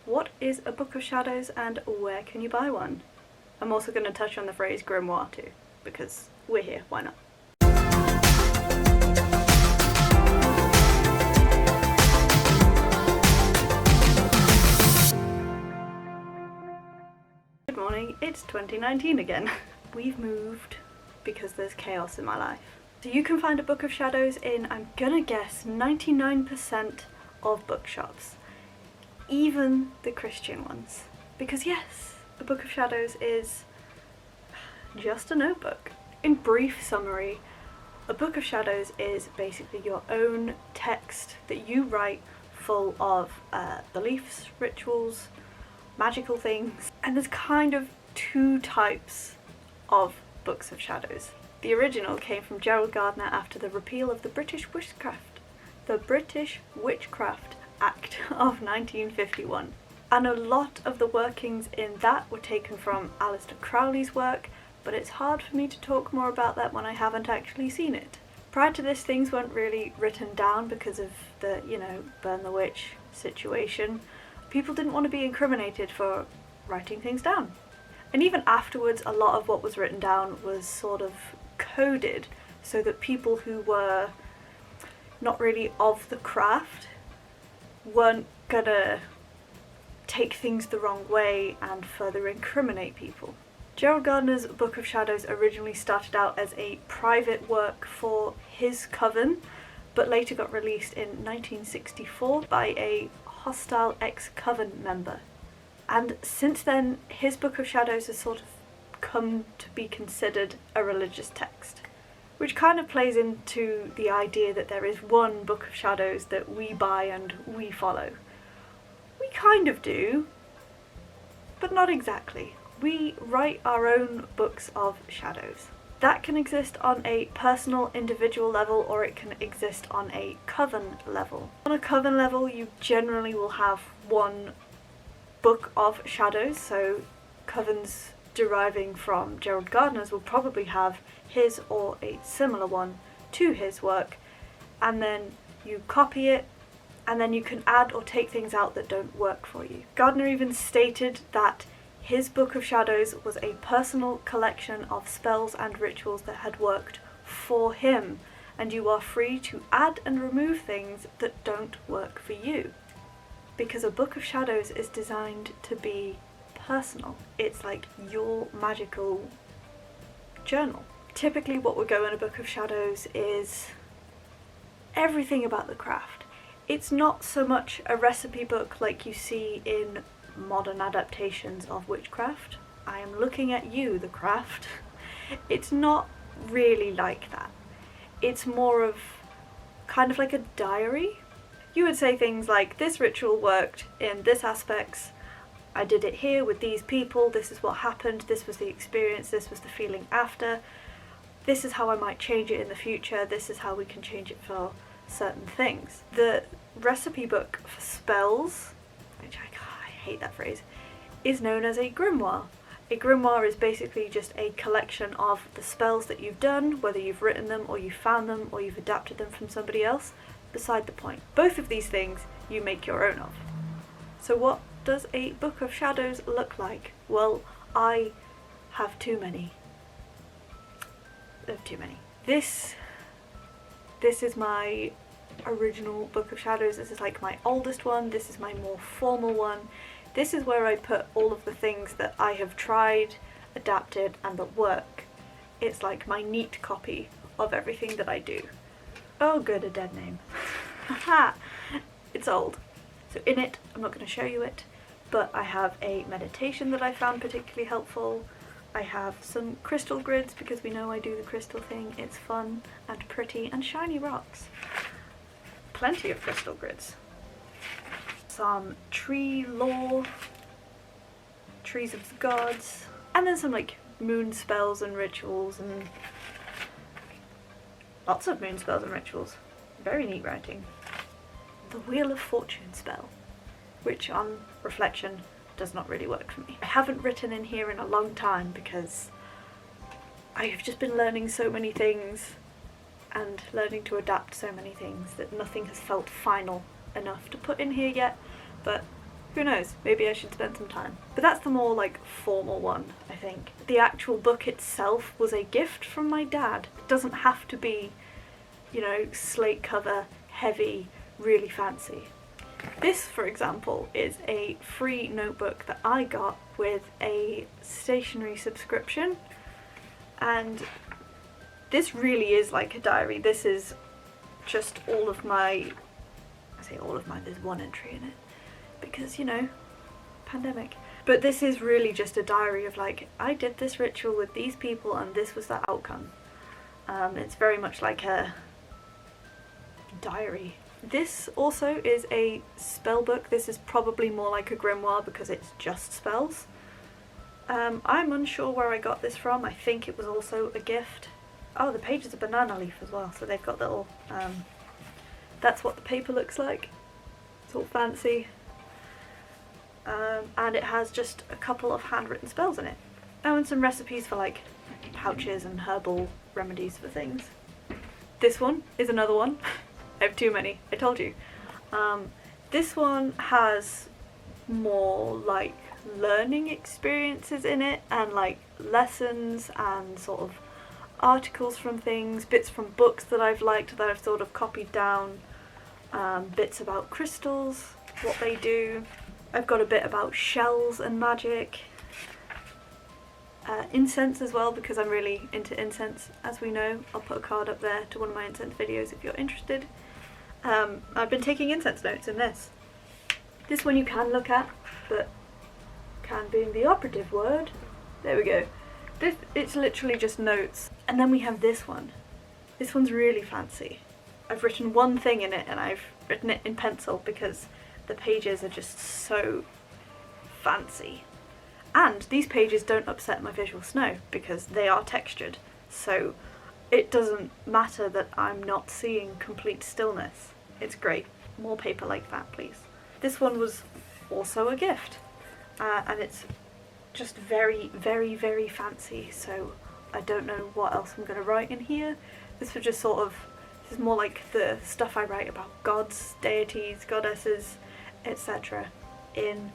What is a Book of Shadows and where can you buy one? I'm also going to touch on the phrase grimoire too, because we're here, why not? Good morning, it's 2019 again. We've moved because there's chaos in my life. So you can find a Book of Shadows in, I'm gonna guess, 99% of bookshops. Even the Christian ones. Because yes, a Book of Shadows is just a notebook. In brief summary, a Book of Shadows is basically your own text that you write full of beliefs, rituals, magical things. And there's kind of two types of Books of Shadows. The original came from Gerald Gardner after the repeal of the British Witchcraft Act of 1951. And a lot of the workings in that were taken from Aleister Crowley's work, but it's hard for me to talk more about that when I haven't actually seen it. Prior to this, things weren't really written down because of the, burn the witch situation. People didn't want to be incriminated for writing things down. And even afterwards, a lot of what was written down was sort of coded so that people who were not really of the craft weren't gonna take things the wrong way and further incriminate people. Gerald Gardner's Book of Shadows originally started out as a private work for his coven, but later got released in 1964 by a hostile ex-coven member. And since then, his Book of Shadows has sort of come to be considered a religious text, which kind of plays into the idea that there is one Book of Shadows that we buy and we follow. We kind of do, but not exactly. We write our own books of shadows. That can exist on a personal, individual level, or it can exist on a coven level. On a coven level, you generally will have one Book of Shadows, so covens deriving from Gerald Gardner's will probably have his or a similar one to his work, and then you copy it, and then you can add or take things out that don't work for you. Gardner even stated that his Book of Shadows was a personal collection of spells and rituals that had worked for him, and you are free to add and remove things that don't work for you. Because a Book of Shadows is designed to be personal. It's like your magical journal. Typically what would go in a Book of Shadows is everything about the craft. It's not so much a recipe book like you see in modern adaptations of witchcraft. I am looking at you, the craft. It's not really like that. It's more of kind of like a diary. You would say things like, this ritual worked in this aspects, I did it here with these people, this is what happened, this was the experience, this was the feeling after, this is how I might change it in the future, this is how we can change it for certain things. The recipe book for spells, which I hate that phrase, is known as a grimoire. A grimoire is basically just a collection of the spells that you've done, whether you've written them or you've found them or you've adapted them from somebody else. Beside the point. Both of these things you make your own of. So what does a Book of Shadows look like? Well, I have too many. This is my original Book of Shadows. This is like my oldest one. This is my more formal one. This is where I put all of the things that I have tried, adapted, and that work. It's like my neat copy of everything that I do. Oh good, a dead name. Haha, it's old. So in it, I'm not going to show you it, but I have a meditation that I found particularly helpful. I have some crystal grids because we know I do the crystal thing. It's fun and pretty and shiny rocks. Plenty of crystal grids. Some tree lore, trees of the gods, and then some like moon spells and rituals and lots of moon spells and rituals. Very neat writing. The Wheel of Fortune spell, which on reflection does not really work for me. I haven't written in here in a long time because I have just been learning so many things and learning to adapt so many things that nothing has felt final enough to put in here yet, but Who knows, maybe I should spend some time. But that's the more like formal one, I think. The actual book itself was a gift from my dad. It doesn't have to be, you know, slate cover, heavy, really fancy. This, for example, is a free notebook that I got with a stationery subscription, and this really is like a diary. This is just all of my, I say all of mine, there's one entry in it, because, you know, pandemic. But this is really just a diary of like, I did this ritual with these people and this was the outcome. It's very much like a diary. This also is a spell book. This is probably more like a grimoire because it's just spells. I'm unsure where I got this from. I think it was also a gift. Oh, the page is a banana leaf as well, so they've got little, that's what the paper looks like. It's all fancy. And it has just a couple of handwritten spells in it. Oh, and some recipes for like pouches and herbal remedies for things. This one is another one. I have too many, I told you. This one has more like learning experiences in it, and like lessons and sort of articles from things, bits from books that I've liked that I've sort of copied down, bits about crystals, what they do. I've got a bit about shells and magic, incense as well, because I'm really into incense, as we know. I'll put a card up there to one of my incense videos if you're interested. I've been taking incense notes in this. This one you can look at, but can being the operative word. There we go. It's literally just notes. And then we have this one. This one's really fancy. I've written one thing in it and I've written it in pencil because the pages are just so fancy. And these pages don't upset my visual snow because they are textured. So it doesn't matter that I'm not seeing complete stillness. It's great. More paper like that, please. This one was also a gift. And it's just very, very, very fancy. So I don't know what else I'm going to write in here. This was just sort of, this is more like the stuff I write about gods, deities, goddesses, etc. in,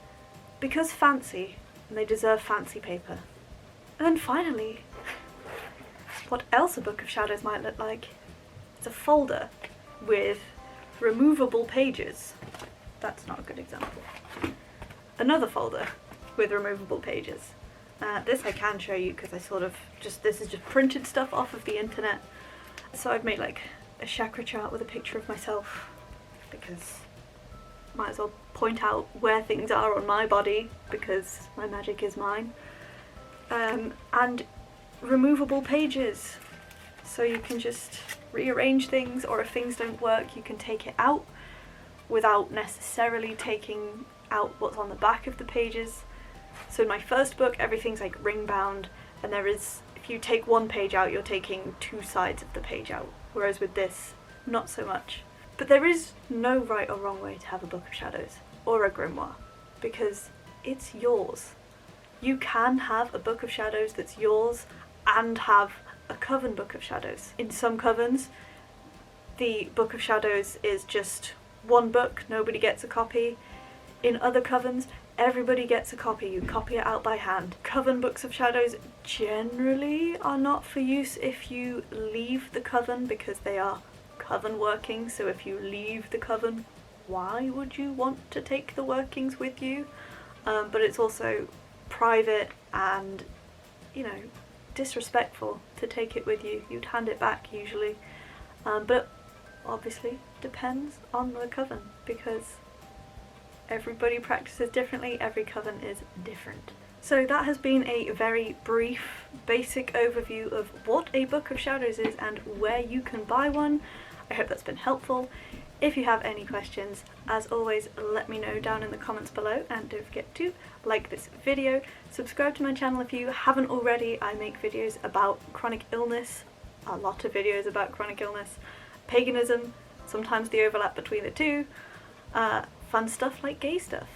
because fancy, and they deserve fancy paper. And then finally, what else a Book of Shadows might look like. It's a folder with removable pages. That's not a good example. Another folder with removable pages. This I can show you because I sort of just, this is just printed stuff off of the internet. So I've made like a chakra chart with a picture of myself because might as well point out where things are on my body because my magic is mine. And removable pages, so you can just rearrange things, or if things don't work you can take it out without necessarily taking out what's on the back of the pages. So in my first book everything's like ring bound, and there is, if you take one page out you're taking two sides of the page out, whereas with this not so much. But there is no right or wrong way to have a Book of Shadows or a grimoire because it's yours. You can have a Book of Shadows that's yours and have a coven Book of Shadows. In some covens, the Book of Shadows is just one book, nobody gets a copy. In other covens, everybody gets a copy, you copy it out by hand. Coven Books of Shadows generally are not for use if you leave the coven because they are coven working, so if you leave the coven, why would you want to take the workings with you? But it's also private and, you know, disrespectful to take it with you. You'd hand it back usually, but obviously depends on the coven because everybody practices differently, every coven is different. So that has been a very brief, basic overview of what a Book of Shadows is and where you can buy one. I hope that's been helpful. If you have any questions, as always, let me know down in the comments below, and don't forget to like this video, subscribe to my channel if you haven't already. I make videos about chronic illness, a lot of videos about chronic illness, paganism, sometimes the overlap between the two, fun stuff like gay stuff,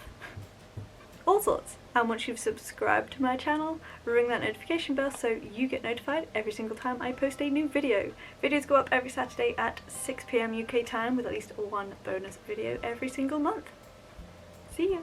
all sorts. And once you've subscribed to my channel, ring that notification bell so you get notified every single time I post a new video. Videos go up every Saturday at 6 PM UK time with at least one bonus video every single month. See ya!